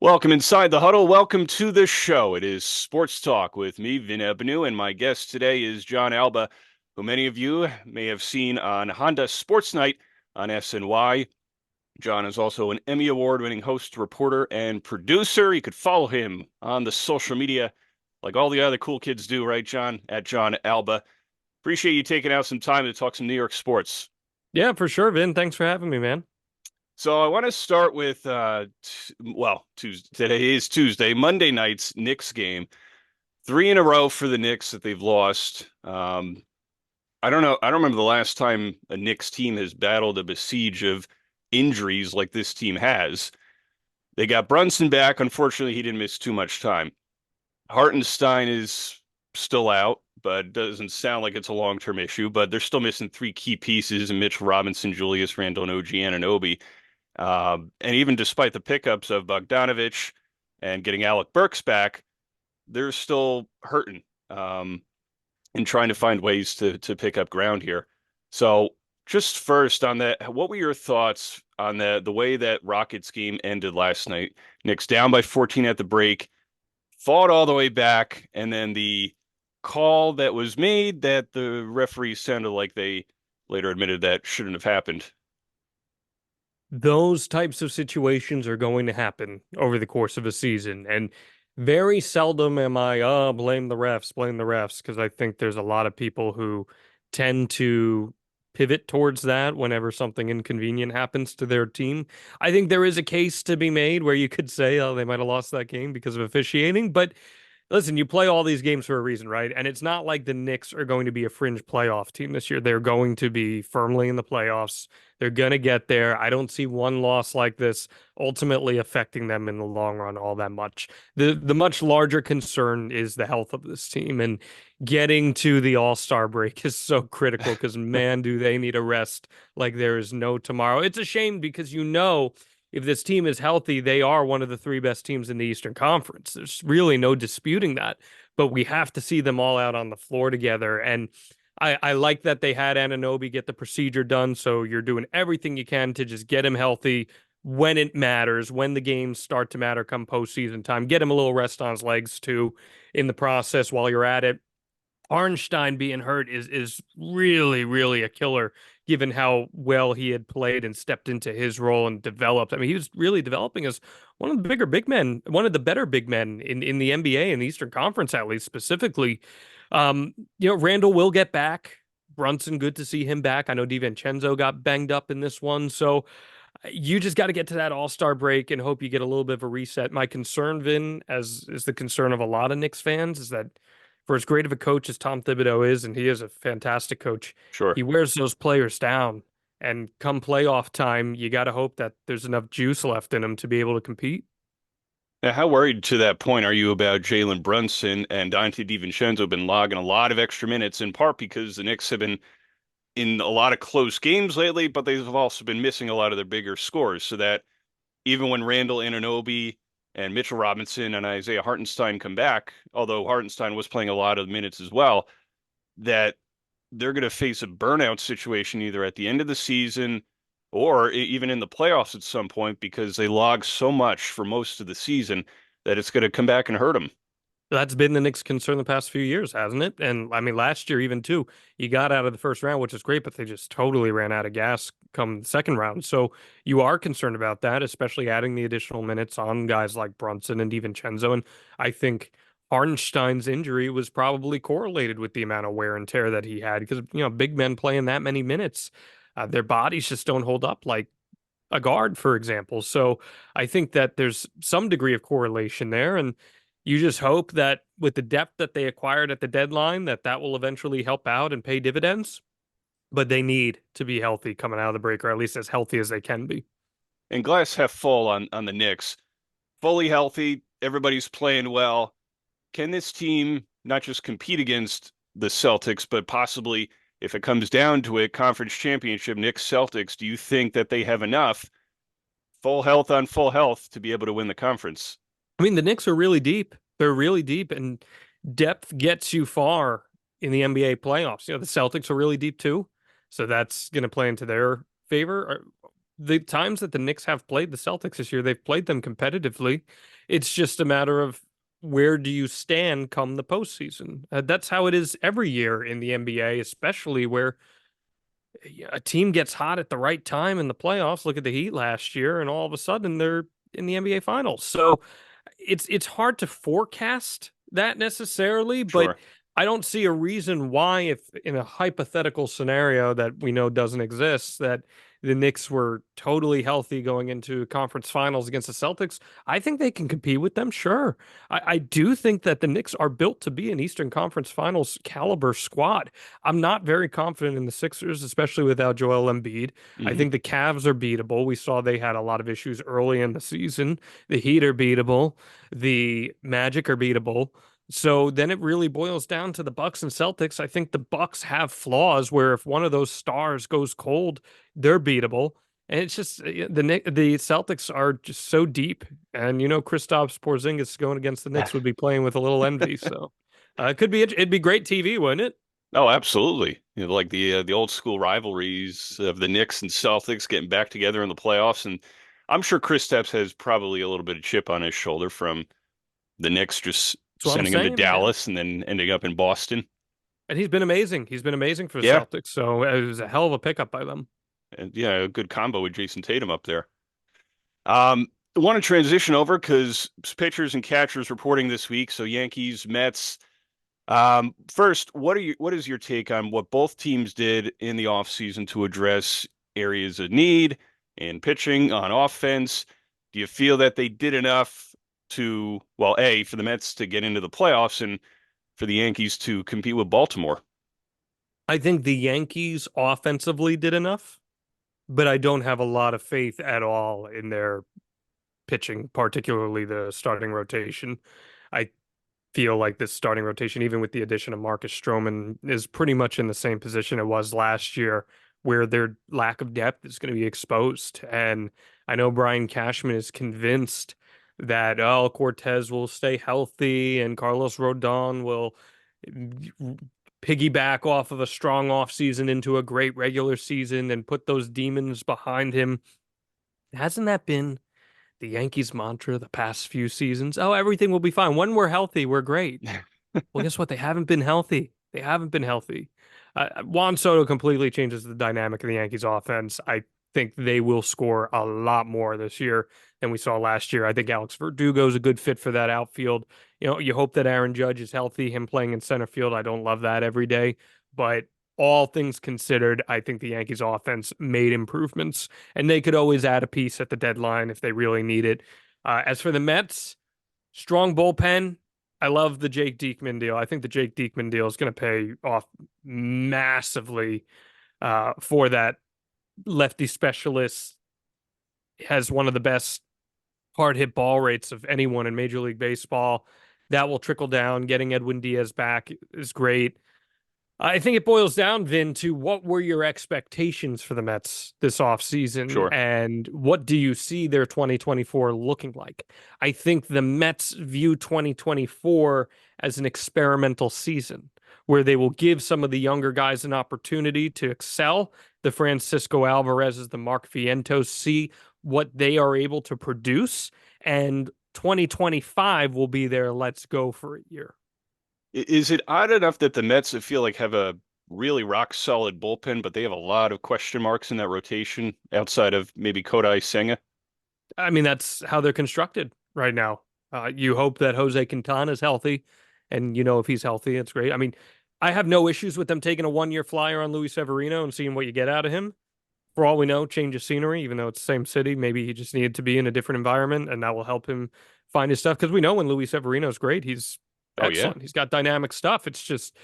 Welcome inside the huddle. Welcome to the show. It is Sports Talk with me, Vin Ebenau, and my guest today is Jon Alba, who many of you may have seen on Honda Sportsnite on SNY. Jon is also an Emmy Award-winning host, reporter, and producer. You could follow him on the social media like all the other cool kids do, right, Jon? At Jon Alba. Appreciate you taking out some time to talk some New York sports. Yeah, for sure, Vin. Thanks for having me, man. So I want to start with, Tuesday. Today is Tuesday, Monday night's Knicks game. Three in a row for the Knicks that they've lost. I don't know. I don't remember the last time a Knicks team has battled a besiege of injuries like this team has. They got Brunson back. Unfortunately, he didn't miss too much time. Hartenstein is still out, but doesn't sound like it's a long-term issue. But they're still missing three key pieces in Mitchell Robinson, Julius Randle, and OG Anunoby. And even despite the pickups of Bogdanovich and getting Alec Burks back, they're still hurting. And trying to find ways to pick up ground here. So just first on that, what were your thoughts on the way that Rockets game ended last night? Knicks down by 14 at the break, fought all the way back, and then the call that was made that the referees sounded like they later admitted that shouldn't have happened. Those types of situations are going to happen over the course of a season. And very seldom am I, blame the refs, because I think there's a lot of people who tend to pivot towards that whenever something inconvenient happens to their team. I think there is a case to be made where you could say, oh, they might have lost that game because of officiating, but listen, you play all these games for a reason, right? And it's not like the Knicks are going to be a fringe playoff team this year. They're going to be firmly in the playoffs. They're going to get there. I don't see one loss like this ultimately affecting them in the long run all that much. The much larger concern is the health of this team, and getting to the All-Star break is so critical because man, do they need a rest like there is no tomorrow. It's a shame because if this team is healthy, they are one of the three best teams in the Eastern Conference. There's really no disputing that, but we have to see them all out on the floor together. And I like that they had Anunoby get the procedure done. So you're doing everything you can to just get him healthy when it matters, when the games start to matter come postseason time. Get him a little rest on his legs too in the process while you're at it. Arnstein being hurt is really a killer given how well he had played and stepped into his role and developed. I mean, he was really developing as one of the bigger big men, one of the better big men in the NBA in the Eastern Conference, at least specifically. Randall will get back. Brunson, good to see him back. I know DiVincenzo got banged up in this one, so you just got to get to that All-Star break and hope you get a little bit of a reset. My concern, Vin, as is the concern of a lot of Knicks fans, is that for as great of a coach as Tom Thibodeau is, and he is a fantastic coach, Sure. he wears those players down. And come playoff time, you got to hope that there's enough juice left in them to be able to compete. Now, how worried to that point are you about Jalen Brunson and Dante DiVincenzo have been logging a lot of extra minutes, in part because the Knicks have been in a lot of close games lately, but they've also been missing a lot of their bigger scores. So that even when Randall Anunoby and Mitchell Robinson and Isaiah Hartenstein come back, although Hartenstein was playing a lot of minutes as well, that they're going to face a burnout situation either at the end of the season or even in the playoffs at some point because they log so much for most of the season that it's going to come back and hurt them. That's been the Knicks' concern the past few years, hasn't it? And I mean, last year even too, you got out of the first round, which is great, but they just totally ran out of gas come the second round. So you are concerned about that, especially adding the additional minutes on guys like Brunson and DiVincenzo. And I think Hartenstein's injury was probably correlated with the amount of wear and tear that he had because big men playing that many minutes, their bodies just don't hold up like a guard, for example. So I think that there's some degree of correlation there, and you just hope that with the depth that they acquired at the deadline, that will eventually help out and pay dividends. But they need to be healthy coming out of the break, or at least as healthy as they can be. And glass half full on the Knicks, fully healthy, everybody's playing well. Can this team not just compete against the Celtics, but possibly, if it comes down to it, conference championship, Knicks Celtics? Do you think that they have enough full health on full health to be able to win the conference? I mean, the Knicks are really deep. They're really deep, and depth gets you far in the NBA playoffs. The Celtics are really deep too, so that's going to play into their favor. the times that the Knicks have played the Celtics this year, they've played them competitively. It's just a matter of where do you stand come the postseason. That's how it is every year in the NBA, especially where a team gets hot at the right time in the playoffs. Look at the Heat last year, and all of a sudden they're in the NBA Finals. So it's hard to forecast that necessarily, but Sure. I don't see a reason why, if in a hypothetical scenario that we know doesn't exist, that the Knicks were totally healthy going into conference finals against the Celtics. I think they can compete with them, sure. I do think that the Knicks are built to be an Eastern Conference Finals caliber squad. I'm not very confident in the Sixers, especially without Joel Embiid. I Hmm. think the Cavs are beatable. We saw they had a lot of issues early in the season. The Heat are beatable. The Magic are beatable. So then it really boils down to the Bucks and Celtics. I think the Bucks have flaws where if one of those stars goes cold, they're beatable. And it's just the Celtics are just so deep, and Kristaps Porzingis going against the Knicks would be playing with a little envy. So it could be it'd be great TV, wouldn't it? Oh, absolutely. Like the old school rivalries of the Knicks and Celtics getting back together in the playoffs, and I'm sure Kristaps has probably a little bit of chip on his shoulder from the Knicks just That's what I'm sending him to saying. Yeah. Dallas and then ending up in Boston. And he's been amazing. He's been amazing for the Yeah, Celtics. So it was a hell of a pickup by them. and yeah, a good combo with Jason Tatum up there. I want to transition over because pitchers and catchers reporting this week. So Yankees, Mets. First, what is your take on what both teams did in the offseason to address areas of need in pitching on offense? Do you feel that they did enough to, well, A, for the Mets to get into the playoffs and for the Yankees to compete with Baltimore? I think the Yankees offensively did enough, but I don't have a lot of faith at all in their pitching, particularly the starting rotation. I feel like this starting rotation, even with the addition of Marcus Stroman, is pretty much in the same position it was last year, where their lack of depth is going to be exposed. And I know Brian Cashman is convinced that Cortez will stay healthy and Carlos Rodon will piggyback off of a strong offseason into a great regular season and put those demons behind him. Hasn't that been the Yankees mantra the past few seasons? Oh, everything will be fine. When we're healthy, we're great. Well, guess what? They haven't been healthy. They haven't been healthy. Juan Soto completely changes the dynamic of the Yankees offense. I think they will score a lot more this year than we saw last year. I think Alex Verdugo is a good fit for that outfield. You hope that Aaron Judge is healthy, him playing in center field. I don't love that every day, but all things considered, I think the Yankees offense made improvements, and they could always add a piece at the deadline if they really need it. As for the Mets, strong bullpen. I love the Jake Diekman deal. I think the Jake Diekman deal is going to pay off massively for that lefty specialist. Has one of the best hard hit ball rates of anyone in Major League Baseball. That will trickle down. Getting Edwin Diaz back is great. I think it boils down, Vin, to what were your expectations for the Mets this offseason Sure. and what do you see their 2024 looking like? I think the Mets view 2024 as an experimental season where they will give some of the younger guys an opportunity to excel. The Francisco Alvarez's, the Mark Vientos, see what they are able to produce. And 2025 will be their let's go for a year. Is it odd enough that the Mets I feel like have a really rock solid bullpen, but they have a lot of question marks in that rotation outside of maybe Kodai Senga? I mean, that's how they're constructed right now. You hope that Jose Quintana is healthy, and if he's healthy, it's great. I mean, I have no issues with them taking a 1 year flyer on Luis Severino and seeing what you get out of him. For all we know, change of scenery, even though it's the same city, maybe he just needed to be in a different environment, and that will help him find his stuff. Because we know when Luis Severino's great, he's Oh yeah. excellent. He's got dynamic stuff. It's just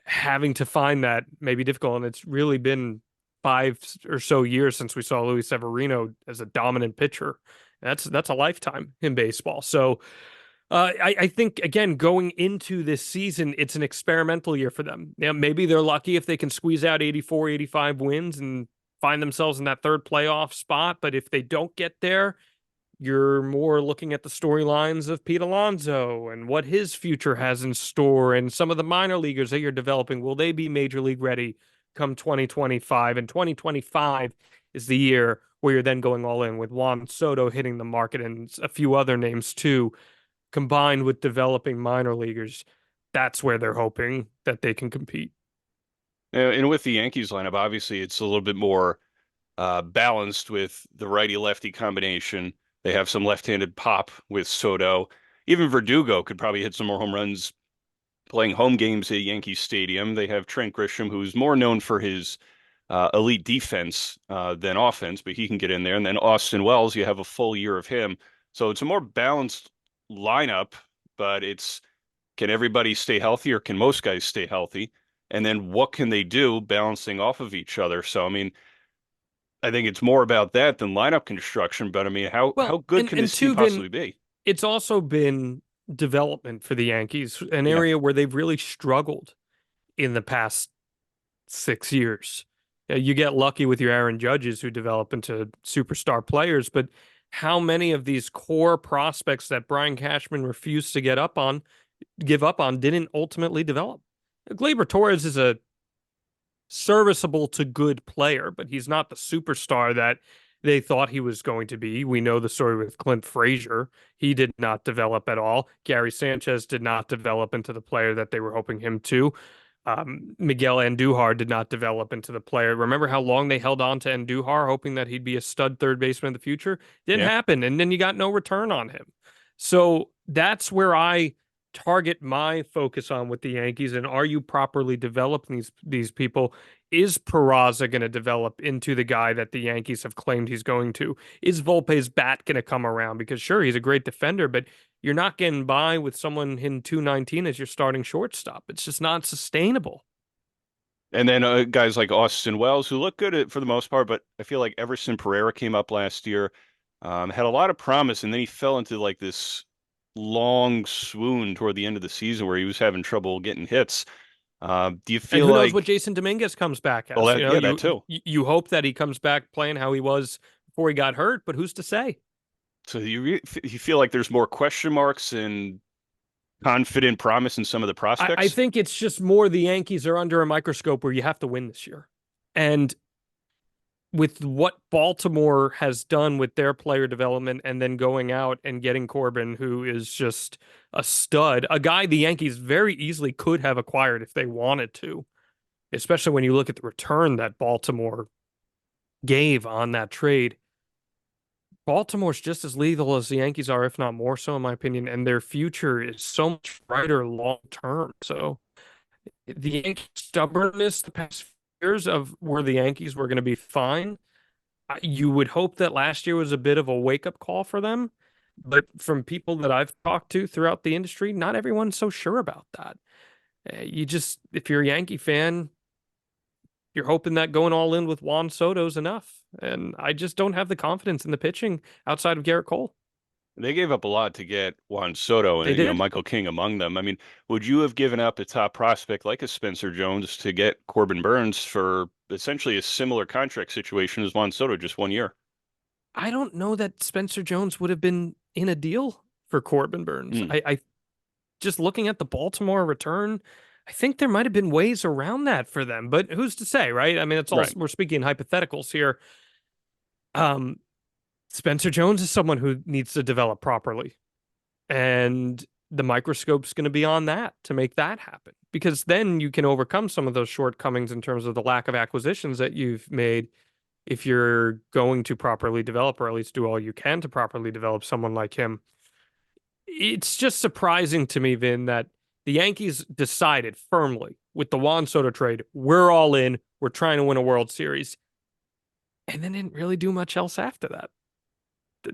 having to find that may be difficult, and it's really been 5 or so years since we saw Luis Severino as a dominant pitcher. That's a lifetime in baseball. So I think again going into this season, it's an experimental year for them. Yeah, maybe they're lucky if they can squeeze out 84, 85 wins and find themselves in that third playoff spot. But if they don't get there, you're more looking at the storylines of Pete Alonso and what his future has in store and some of the minor leaguers that you're developing. Will they be major league ready come 2025? And 2025 is the year where you're then going all in with Juan Soto hitting the market and a few other names too, combined with developing minor leaguers. That's where they're hoping that they can compete. And with the Yankees lineup, obviously it's a little bit more balanced with the righty lefty combination. They have some left-handed pop with Soto. Even Verdugo could probably hit some more home runs playing home games at Yankee Stadium. They have Trent Grisham, who's more known for his elite defense than offense, but he can get in there. And then Austin Wells, you have a full year of him. So it's a more balanced lineup, but it's can everybody stay healthy or can most guys stay healthy? And then what can they do balancing off of each other? So, I mean, I think it's more about that than lineup construction, but I mean, how Well, good can and this team two, Vin, possibly be? it's also been development for the Yankees, an Yeah. area where they've really struggled in the past 6 years. You get lucky with your Aaron Judges who develop into superstar players, but how many of these core prospects that Brian Cashman refused to give up on, didn't ultimately develop? Gleyber Torres is a serviceable to good player, but he's not the superstar that they thought he was going to be. We know the story with Clint Frazier. He did not develop at all. Gary Sanchez did not develop into the player that they were hoping him to. Miguel Andujar did not develop into the player. Remember how long they held on to Andujar, hoping that he'd be a stud third baseman in the future? Didn't Yeah. happen, and then you got no return on him. So that's where I target my focus on with the Yankees. And are you properly developing these people? Is Peraza going to develop into the guy that the Yankees have claimed he's going to? Is Volpe's bat going to come around? Because sure, he's a great defender, but you're not getting by with someone hitting 219 as your starting shortstop. It's just not sustainable. And then guys like Austin Wells, who look good for the most part, but I feel like Everson Pereira came up last year, had a lot of promise, and then he fell into like this long swoon toward the end of the season where he was having trouble getting hits. Do you And feel who knows what like, Jason Dominguez comes back well, as? that yeah, that too. You hope that he comes back playing how he was before he got hurt, but who's to say? So you feel like there's more question marks and confident promise in some of the I prospects? think it's just more the Yankees are under a microscope where you have to win this year. And with what Baltimore has done with their player development and then going out and getting Corbin, who is just a stud, a guy the Yankees very easily could have acquired if they wanted to, especially when you look at the return that Baltimore gave on that trade. Baltimore's just as lethal as the Yankees are, if not more so, in my opinion, and their future is so much brighter long term. So the Yankees' stubbornness the past few years of where the Yankees were going to be fine, you would hope that last year was a bit of a wake up call for them. But from people that I've talked to throughout the industry, not everyone's so sure about that. If you're a Yankee fan, you're hoping that going all in with Juan Soto's enough. And I just don't have the confidence in the pitching outside of Garrett Cole. They gave up a lot to get Juan Soto They and, did. Michael King among them. I mean, would you have given up a top prospect like a Spencer Jones to get Corbin Burns for essentially a similar contract situation as Juan Soto, just 1 year? I don't know that Spencer Jones would have been in a deal for Corbin Burns. Hmm. I just looking at the Baltimore return, I think there might have been ways around that for them, but who's to say, right? I mean, it's all Right. we're speaking hypotheticals here. Um, Spencer Jones is someone who needs to develop properly, and the microscope's going to be on that to make that happen because then you can overcome some of those shortcomings in terms of the lack of acquisitions that you've made if you're going to properly develop or at least do all you can to properly develop someone like him. It's just surprising to me, Vin, that the Yankees decided firmly with the Juan Soto trade, we're all in, we're trying to win a World Series, and then didn't really do much else after that.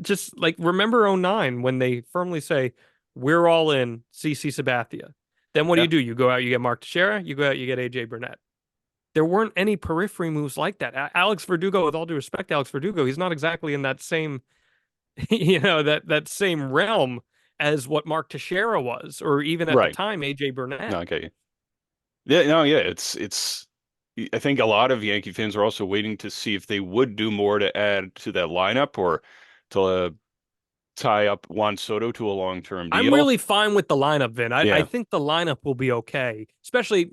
Just like remember '09 when they firmly say, we're all in, CC Sabathia. Then what Yeah. do? You go out, you get Mark Teixeira, you go out, you get AJ Burnett. There weren't any periphery moves like that. Alex Verdugo, with all due respect, Alex Verdugo, he's not exactly in that same, that same realm as what Mark Teixeira was, or even at the Right. time AJ Burnett. No, okay. Yeah, no, yeah, I think a lot of Yankee fans are also waiting to see if they would do more to add to that lineup or to tie up Juan Soto to a long-term I'm deal. really fine with the lineup, Vin. I Yeah, think the lineup will be okay. Especially,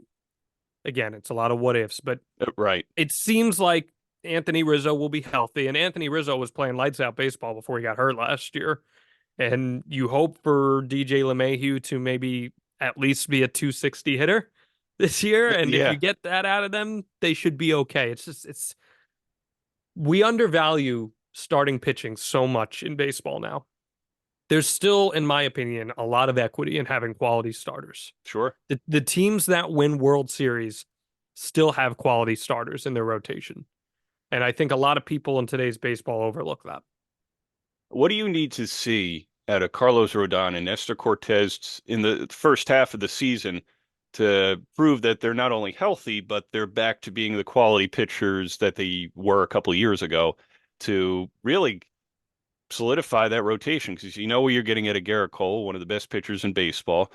again, it's a lot of what ifs, but right. it seems like Anthony Rizzo will be healthy. And Anthony Rizzo was playing lights out baseball before he got hurt last year. And you hope for DJ LeMahieu to maybe at least be a 260 hitter this year. And if you Yeah, get that out of them, they should be okay. It's we undervalue starting pitching so much in baseball now. There's still, in my opinion, a lot of equity in having quality starters. sure. The teams that win World Series still have quality starters in their rotation. And I think a lot of people in today's baseball overlook that. What do you need to see out of Carlos Rodon and Nestor Cortez in the first half of the season to prove that they're not only healthy, but they're back to being the quality pitchers that they were a couple of years ago to really solidify that rotation? Because you know what you're getting at a Garrett Cole, one of the best pitchers in baseball.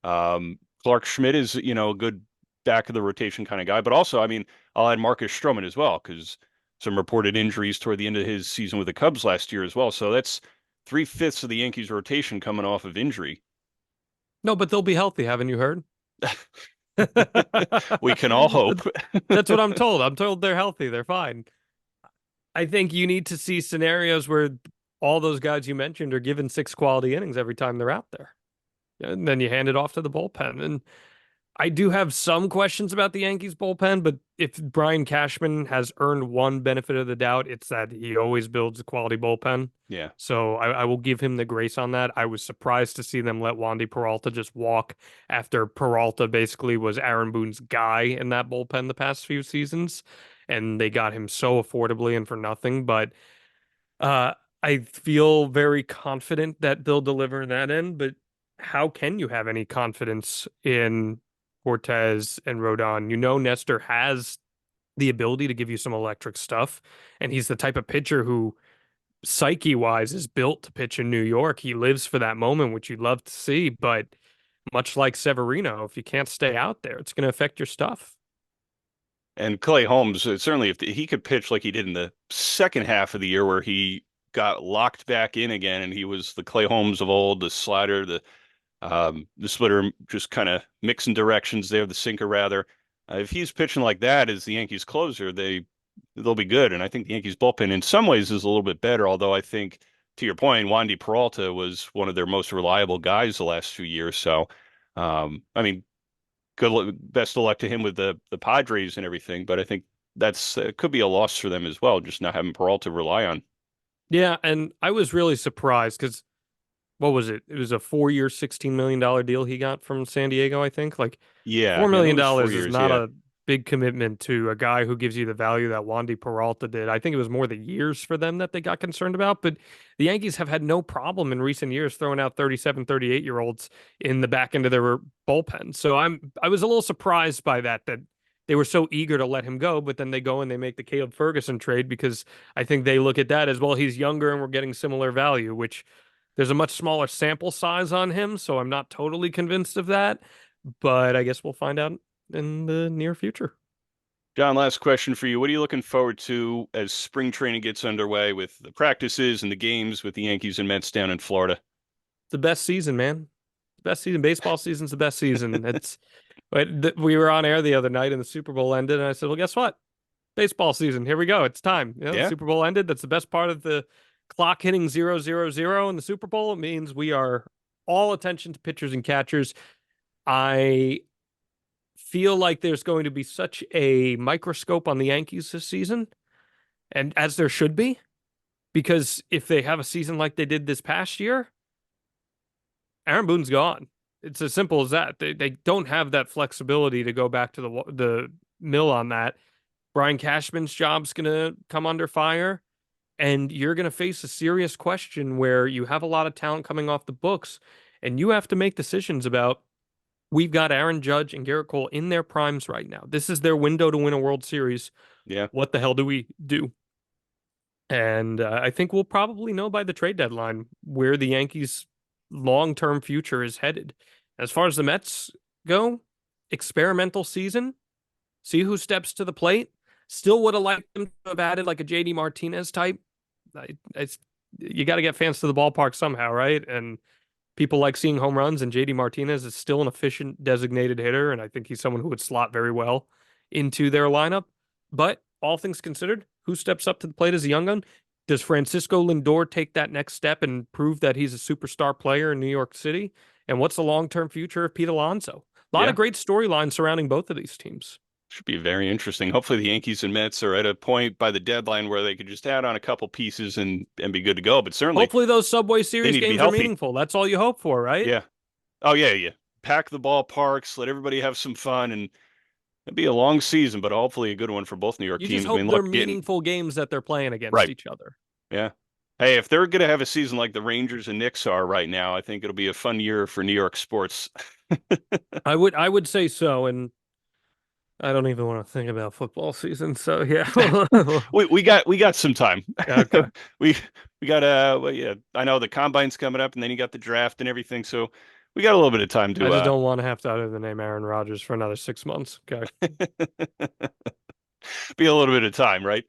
Clark Schmidt is, a good back of the rotation kind of guy. But also, I mean, I'll add Marcus Stroman as well, because some reported injuries toward the end of his season with the Cubs last year as well. So that's 3/5 of the Yankees rotation coming off of injury. No, but they'll be healthy, haven't you heard? We can all hope. That's what I'm told. I'm told they're healthy. They're fine. I think you need to see scenarios where all those guys you mentioned are given six quality innings every time they're out there. And then you hand it off to the bullpen. And I do have some questions about the Yankees bullpen, but if Brian Cashman has earned one benefit of the doubt, it's that he always builds a quality bullpen. Yeah. So I will give him the grace on that. I was surprised to see them let Wandy Peralta just walk after Peralta basically was Aaron Boone's guy in that bullpen the past few seasons, and they got him so affordably and for nothing. But uh, I feel very confident that they'll deliver that end. But how can you have any confidence in Cortez and Rodon? You know, Nestor has the ability to give you some electric stuff, and he's the type of pitcher who, psyche wise, is built to pitch in New York. He lives for that moment, which you'd love to see. But much like Severino, if you can't stay out there, it's going to affect your stuff. And Clay Holmes, certainly if he could pitch like he did in the second half of the year where he got locked back in again and he was the Clay Holmes of old, the slider, the splitter, just kind of mixing directions there, the sinker rather. If he's pitching like that as the Yankees closer, they'll be good. And I think the Yankees bullpen in some ways is a little bit better, although I think to your point, Wandy Peralta was one of their most reliable guys the last few years. So, I mean, best of luck to him with the Padres and everything. But I think that's could be a loss for them as well, just not having Peralta rely on. Yeah, and I was really surprised because what was it? It was a 4 year, $16 million deal he got from San Diego, I think. Like Yeah, $4 yeah, I think million it was four dollars is years. not Yeah, a big commitment to a guy who gives you the value that Wandy Peralta did. I think it was more the years for them that they got concerned about. But the Yankees have had no problem in recent years throwing out 37, 38-year-olds in the back end of their bullpen. So I was a little surprised by that they were so eager to let him go, but then they go and they make the Caleb Ferguson trade because I think they look at that as, well, he's younger and we're getting similar value, which there's a much smaller sample size on him, so I'm not totally convinced of that. But I guess we'll find out in the near future. John, last question for you. What are you looking forward to as spring training gets underway with the practices and the games with the Yankees and Mets down in Florida? The best season, man. Best season. Baseball season's the best season. We were on air the other night and the Super Bowl ended, and I said, well, guess what? Baseball season. Here we go. It's time. The Yeah. Super Bowl ended. That's the best part of the clock hitting 0-0-0 in the Super Bowl. It means we are all attention to pitchers and catchers. I feel like there's going to be such a microscope on the Yankees this season, and as there should be, because if they have a season like they did this past year, Aaron Boone's gone. It's as simple as that. They don't have that flexibility to go back to the mill on that. Brian Cashman's job's going to come under fire, and you're going to face a serious question where you have a lot of talent coming off the books, and you have to make decisions about, we've got Aaron Judge and Garrett Cole in their primes right now. This is their window to win a World Series. Yeah. What the hell do we do? And I think we'll probably know by the trade deadline where the Yankees' long-term future is headed. As far as the Mets go, experimental season, see who steps to the plate. Still would have liked them to have added like a JD Martinez type. You got to get fans to the ballpark somehow, right? And people like seeing home runs, and JD Martinez is still an efficient designated hitter, and I think he's someone who would slot very well into their lineup. But all things considered, who steps up to the plate as a young gun? Does Francisco Lindor take that next step and prove that he's a superstar player in New York City? And what's the long-term future of Pete Alonso? A lot Yeah, of great storylines surrounding both of these teams. should be very interesting. Hopefully, the Yankees and Mets are at a point by the deadline where they could just add on a couple pieces and be good to go. But certainly, Hopefully those Subway they Series need to be games are healthy. meaningful. That's all you hope for, right? Yeah. Oh yeah, yeah. Pack the ballparks, let everybody have some fun, and it'd be a long season, but hopefully a good one for both New York You just teams. I hope mean, they're look, getting meaningful games that they're playing against right. each other. Yeah. Hey, if they're gonna have a season like the Rangers and Knicks are right now, I think it'll be a fun year for New York sports. I would say so, and I don't even want to think about football season. So yeah. We got some time. Okay. We we got well, yeah, I know the combine's coming up and then you got the draft and everything, so we got a little bit of time I to just don't want to have to utter the name Aaron Rodgers for another 6 months. Okay. be a little bit of time, right?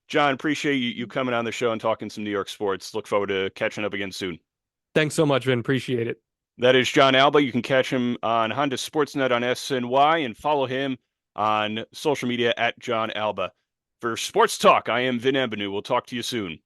John, appreciate you coming on the show and talking some New York sports. Look forward to catching up again soon. Thanks so much, Vin. Appreciate it. That is Jon Alba. You can catch him on Honda Sportsnet on SNY and follow him on social media at Jon Alba. For Sports Talk, I am Vin Ebenau. We'll talk to you soon.